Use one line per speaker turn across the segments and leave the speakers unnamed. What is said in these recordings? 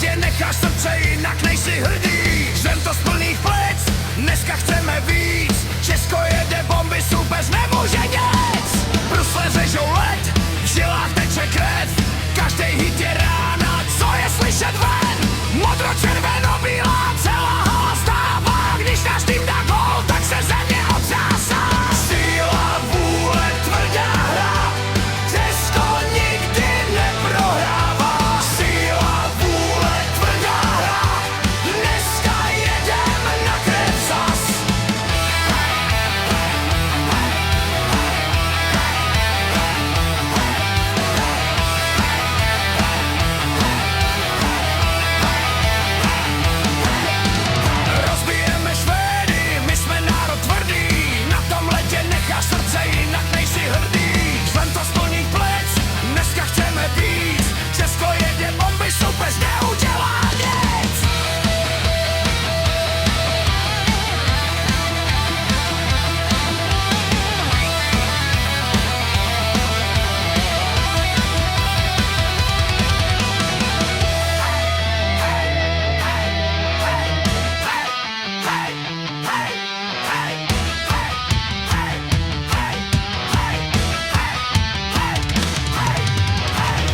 ledě necháš srdce, jinak nejsi hrdý. Žem to z plných plec, dneska chceme víc. Česko jede bomby, soupeř nemůže nic. Brusle řežou led, v žilách teče krev. Každej hit je rána, co je slyšet ven. Modro-červeno-bílá, celá hala stává. Když náš tým dá gól, tak se země otřásá. Síla, vůle, tvrdá hra, Česko nikdy neprohrává. Síla, vůle, tvrdá hra, dneska jedem na krev zas. Rozbijeme Švédy, my jsme národ tvrdý. Na tom ledě necháš srdce, jinak nejsi hrdý. Žlem to z plných plec, dneska chceme víc. Česko jede bomby, soupeř neudělá nic.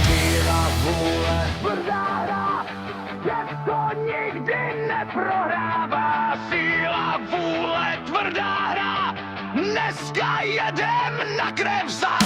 Síla, vůle, tvrdá hra, Česko nikdy neprohrává. Síla, vůle, tvrdá hra, dneska jedem na krev zas.